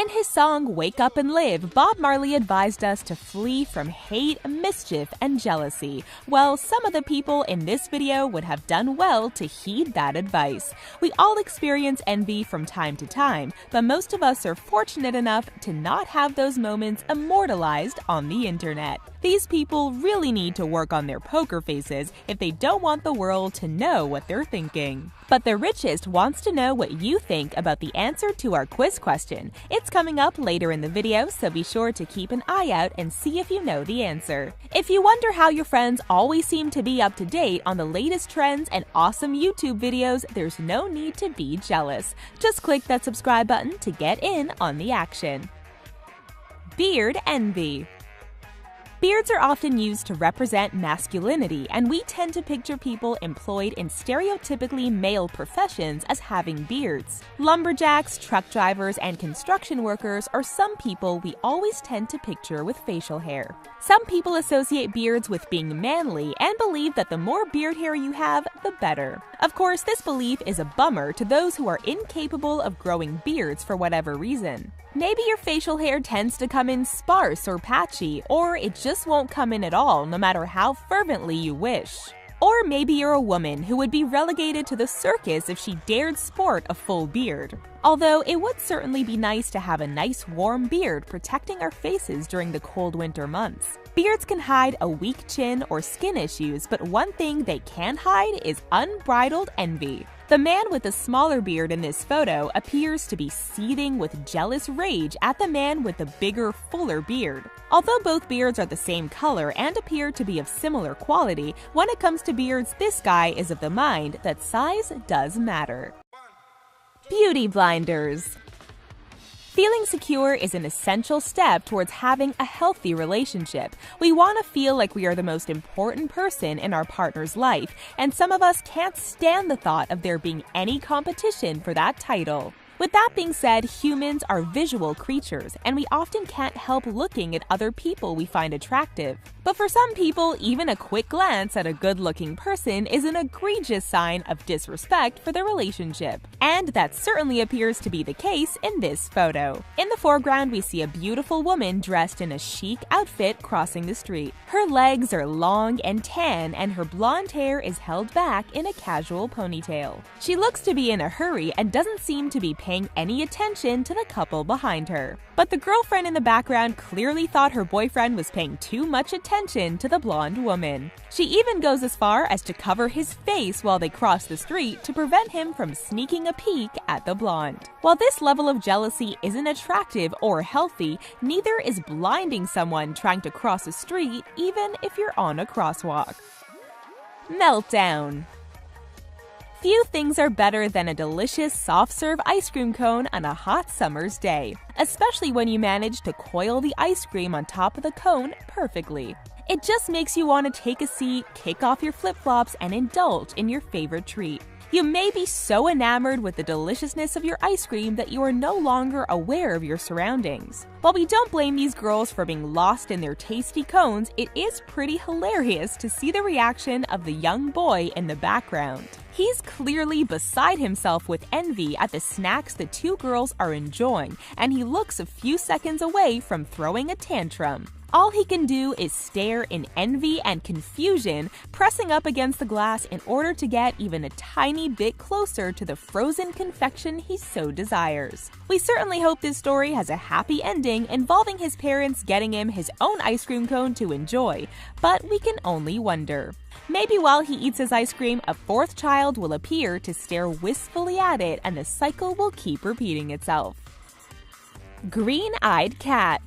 In his song Wake Up and Live, Bob Marley advised us to flee from hate, mischief, and jealousy. Well, some of the people in this video would have done well to heed that advice. We all experience envy from time to time, but most of us are fortunate enough to not have those moments immortalized on the internet. These people really need to work on their poker faces if they don't want the world to know what they're thinking. But The Richest wants to know what you think about the answer to our quiz question. It's coming up later in the video, so be sure to keep an eye out and see if you know the answer. If you wonder how your friends always seem to be up to date on the latest trends and awesome YouTube videos, there's no need to be jealous. Just click that subscribe button to get in on the action. Beard envy. Beards are often used to represent masculinity, and we tend to picture people employed in stereotypically male professions as having beards. Lumberjacks, truck drivers, and construction workers are some people we always tend to picture with facial hair. Some people associate beards with being manly and believe that the more beard hair you have, the better. Of course, this belief is a bummer to those who are incapable of growing beards for whatever reason. Maybe your facial hair tends to come in sparse or patchy, or it just won't come in at all no matter how fervently you wish. Or maybe you're a woman who would be relegated to the circus if she dared sport a full beard. Although it would certainly be nice to have a nice warm beard protecting our faces during the cold winter months. Beards can hide a weak chin or skin issues, but one thing they can't hide is unbridled envy. The man with the smaller beard in this photo appears to be seething with jealous rage at the man with the bigger, fuller beard. Although both beards are the same color and appear to be of similar quality, when it comes to beards, this guy is of the mind that size does matter. Beauty blinders. Feeling secure is an essential step towards having a healthy relationship. We want to feel like we are the most important person in our partner's life, and some of us can't stand the thought of there being any competition for that title. With that being said, humans are visual creatures, and we often can't help looking at other people we find attractive. But for some people, even a quick glance at a good-looking person is an egregious sign of disrespect for the relationship. And that certainly appears to be the case in this photo. In the foreground, we see a beautiful woman dressed in a chic outfit crossing the street. Her legs are long and tan, and her blonde hair is held back in a casual ponytail. She looks to be in a hurry and doesn't seem to be paying any attention to the couple behind her. But the girlfriend in the background clearly thought her boyfriend was paying too much attention to the blonde woman. She even goes as far as to cover his face while they cross the street to prevent him from sneaking a peek at the blonde. While this level of jealousy isn't attractive or healthy, neither is blinding someone trying to cross a street, even if you're on a crosswalk. Meltdown. Few things are better than a delicious soft-serve ice cream cone on a hot summer's day, especially when you manage to coil the ice cream on top of the cone perfectly. It just makes you want to take a seat, kick off your flip-flops, and indulge in your favorite treat. You may be so enamored with the deliciousness of your ice cream that you are no longer aware of your surroundings. While we don't blame these girls for being lost in their tasty cones, it is pretty hilarious to see the reaction of the young boy in the background. He's clearly beside himself with envy at the snacks the two girls are enjoying, and he looks a few seconds away from throwing a tantrum. All he can do is stare in envy and confusion, pressing up against the glass in order to get even a tiny bit closer to the frozen confection he so desires. We certainly hope this story has a happy ending involving his parents getting him his own ice cream cone to enjoy, but we can only wonder. Maybe while he eats his ice cream, a fourth child will appear to stare wistfully at it, and the cycle will keep repeating itself. Green-eyed cat.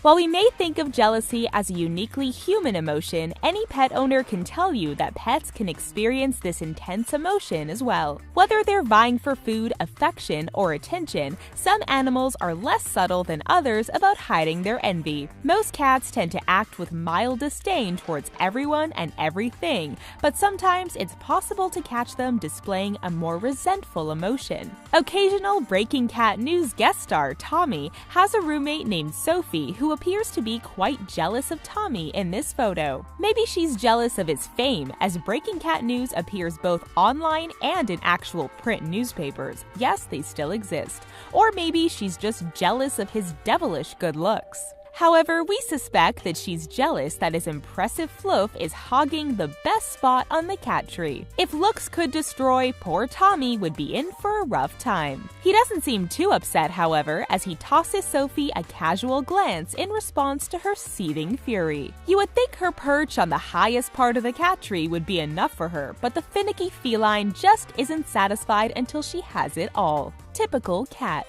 While we may think of jealousy as a uniquely human emotion, any pet owner can tell you that pets can experience this intense emotion as well. Whether they're vying for food, affection, or attention, some animals are less subtle than others about hiding their envy. Most cats tend to act with mild disdain towards everyone and everything, but sometimes it's possible to catch them displaying a more resentful emotion. Occasional Breaking Cat News guest star Tommy has a roommate named Sophie who appears to be quite jealous of Tommy in this photo. Maybe she's jealous of his fame, as Breaking Cat News appears both online and in actual print newspapers. Yes, they still exist. Or maybe she's just jealous of his devilish good looks. However, we suspect that she's jealous that his impressive floof is hogging the best spot on the cat tree. If looks could destroy, poor Tommy would be in for a rough time. He doesn't seem too upset, however, as he tosses Sophie a casual glance in response to her seething fury. You would think her perch on the highest part of the cat tree would be enough for her, but the finicky feline just isn't satisfied until she has it all. Typical cat.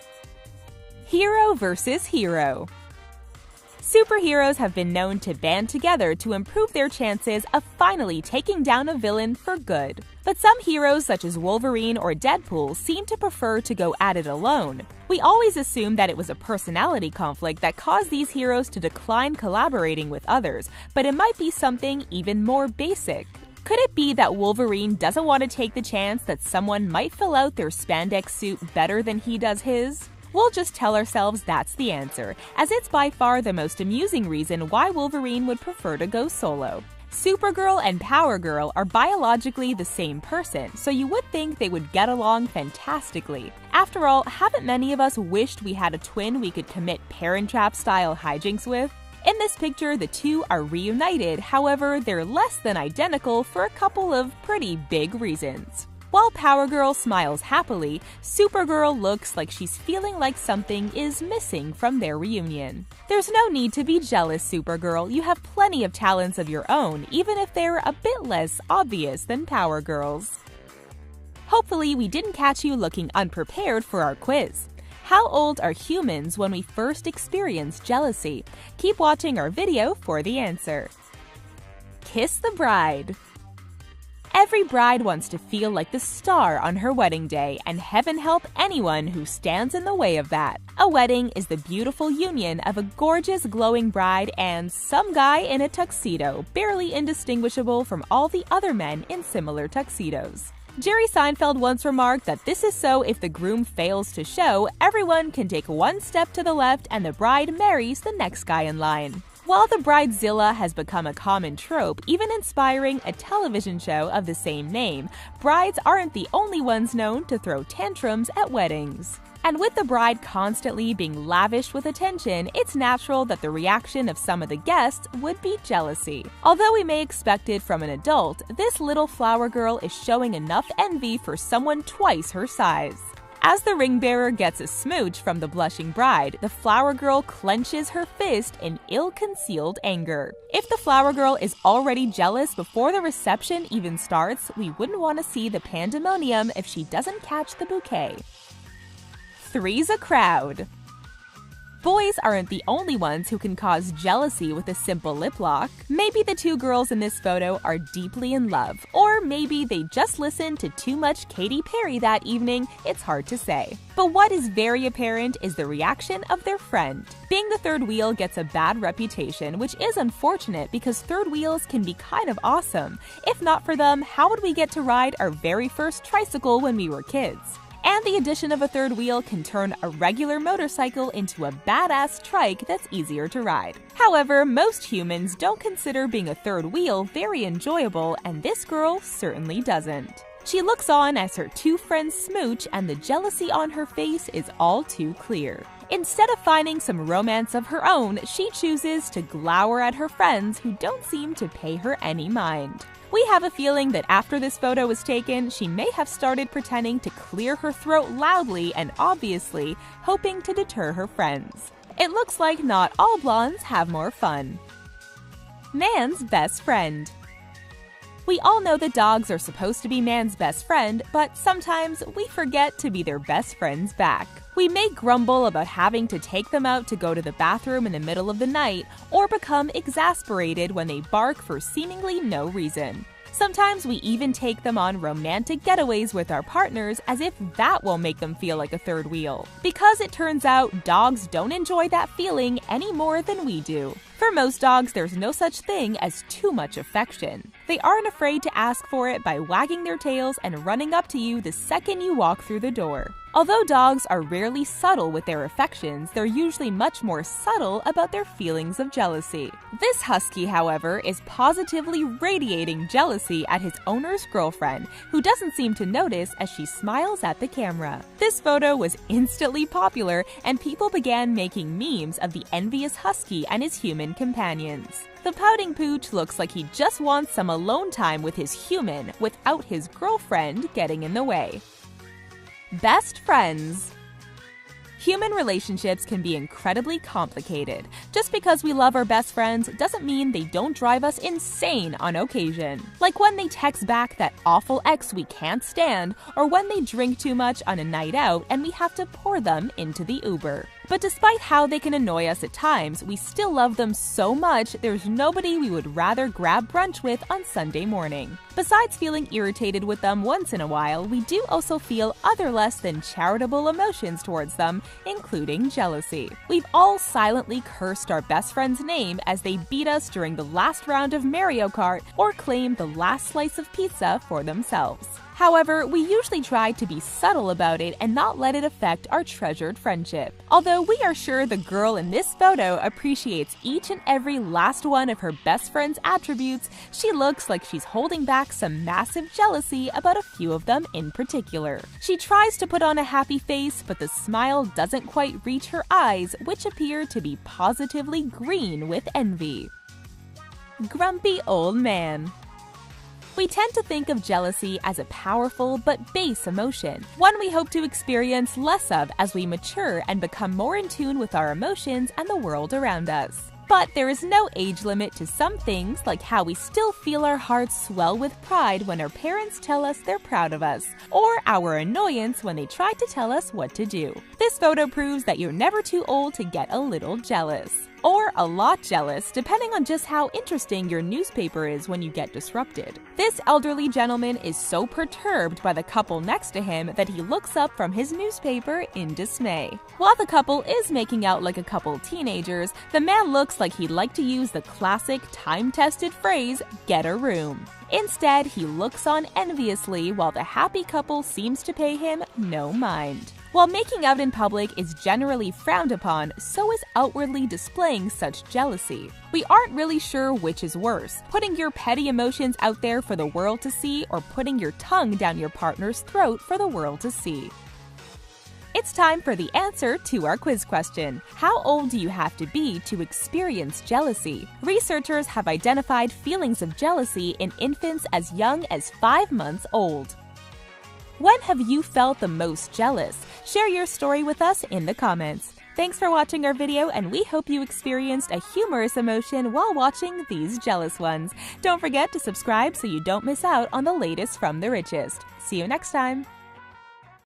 Hero versus hero. Superheroes have been known to band together to improve their chances of finally taking down a villain for good. But some heroes such as Wolverine or Deadpool seem to prefer to go at it alone. We always assume that it was a personality conflict that caused these heroes to decline collaborating with others, but it might be something even more basic. Could it be that Wolverine doesn't want to take the chance that someone might fill out their spandex suit better than he does his? We'll just tell ourselves that's the answer, as it's by far the most amusing reason why Wolverine would prefer to go solo. Supergirl and Power Girl are biologically the same person, so you would think they would get along fantastically. After all, haven't many of us wished we had a twin we could commit Parent Trap-style hijinks with? In this picture, the two are reunited, however, they're less than identical for a couple of pretty big reasons. While Power Girl smiles happily, Supergirl looks like she's feeling like something is missing from their reunion. There's no need to be jealous, Supergirl. You have plenty of talents of your own, even if they're a bit less obvious than Power Girl's. Hopefully, we didn't catch you looking unprepared for our quiz. How old are humans when we first experience jealousy? Keep watching our video for the answer. Kiss the bride. Every bride wants to feel like the star on her wedding day, and heaven help anyone who stands in the way of that. A wedding is the beautiful union of a gorgeous glowing bride and some guy in a tuxedo, barely indistinguishable from all the other men in similar tuxedos. Jerry Seinfeld once remarked that this is so if the groom fails to show, everyone can take one step to the left and the bride marries the next guy in line. While the bridezilla has become a common trope, even inspiring a television show of the same name, brides aren't the only ones known to throw tantrums at weddings. And with the bride constantly being lavished with attention, it's natural that the reaction of some of the guests would be jealousy. Although we may expect it from an adult, this little flower girl is showing enough envy for someone twice her size. As the ring bearer gets a smooch from the blushing bride, the flower girl clenches her fist in ill-concealed anger. If the flower girl is already jealous before the reception even starts, we wouldn't want to see the pandemonium if she doesn't catch the bouquet. Three's a crowd. Boys aren't the only ones who can cause jealousy with a simple lip lock. Maybe the two girls in this photo are deeply in love, or maybe they just listened to too much Katy Perry that evening, it's hard to say. But what is very apparent is the reaction of their friend. Being the third wheel gets a bad reputation, which is unfortunate because third wheels can be kind of awesome. If not for them, how would we get to ride our very first tricycle when we were kids? And the addition of a third wheel can turn a regular motorcycle into a badass trike that's easier to ride. However, most humans don't consider being a third wheel very enjoyable, and this girl certainly doesn't. She looks on as her two friends smooch, and the jealousy on her face is all too clear. Instead of finding some romance of her own, she chooses to glower at her friends who don't seem to pay her any mind. We have a feeling that after this photo was taken, she may have started pretending to clear her throat loudly and obviously, hoping to deter her friends. It looks like not all blondes have more fun. Man's best friend. We all know that dogs are supposed to be man's best friend, but sometimes we forget to be their best friends back. We may grumble about having to take them out to go to the bathroom in the middle of the night, or become exasperated when they bark for seemingly no reason. Sometimes we even take them on romantic getaways with our partners as if that will make them feel like a third wheel. Because it turns out dogs don't enjoy that feeling any more than we do. For most dogs, there's no such thing as too much affection. They aren't afraid to ask for it by wagging their tails and running up to you the second you walk through the door. Although dogs are rarely subtle with their affections, they're usually much more subtle about their feelings of jealousy. This husky, however, is positively radiating jealousy at his owner's girlfriend, who doesn't seem to notice as she smiles at the camera. This photo was instantly popular, and people began making memes of the envious husky and his human companions. The pouting pooch looks like he just wants some alone time with his human without his girlfriend getting in the way. Best friends. Human relationships can be incredibly complicated. Just because we love our best friends doesn't mean they don't drive us insane on occasion. Like when they text back that awful ex we can't stand, or when they drink too much on a night out and we have to pour them into the Uber. But despite how they can annoy us at times, we still love them so much there's nobody we would rather grab brunch with on Sunday morning. Besides feeling irritated with them once in a while, we do also feel other less than charitable emotions towards them, including jealousy. We've all silently cursed our best friend's name as they beat us during the last round of Mario Kart or claim the last slice of pizza for themselves. However, we usually try to be subtle about it and not let it affect our treasured friendship. Although we are sure the girl in this photo appreciates each and every last one of her best friend's attributes, she looks like she's holding back some massive jealousy about a few of them in particular. She tries to put on a happy face, but the smile doesn't quite reach her eyes, which appear to be positively green with envy. Grumpy old man. We tend to think of jealousy as a powerful but base emotion, one we hope to experience less of as we mature and become more in tune with our emotions and the world around us. But there is no age limit to some things, like how we still feel our hearts swell with pride when our parents tell us they're proud of us, or our annoyance when they try to tell us what to do. This photo proves that you're never too old to get a little jealous. Or a lot jealous, depending on just how interesting your newspaper is when you get disrupted. This elderly gentleman is so perturbed by the couple next to him that he looks up from his newspaper in dismay. While the couple is making out like a couple teenagers, the man looks like he'd like to use the classic time-tested phrase, "get a room." Instead, he looks on enviously while the happy couple seems to pay him no mind. While making out in public is generally frowned upon, so is outwardly displaying such jealousy. We aren't really sure which is worse, putting your petty emotions out there for the world to see, or putting your tongue down your partner's throat for the world to see. It's time for the answer to our quiz question. How old do you have to be to experience jealousy? Researchers have identified feelings of jealousy in infants as young as 5 months old. When have you felt the most jealous? Share your story with us in the comments. Thanks for watching our video, and we hope you experienced a humorous emotion while watching these jealous ones. Don't forget to subscribe so you don't miss out on the latest from the richest. See you next time.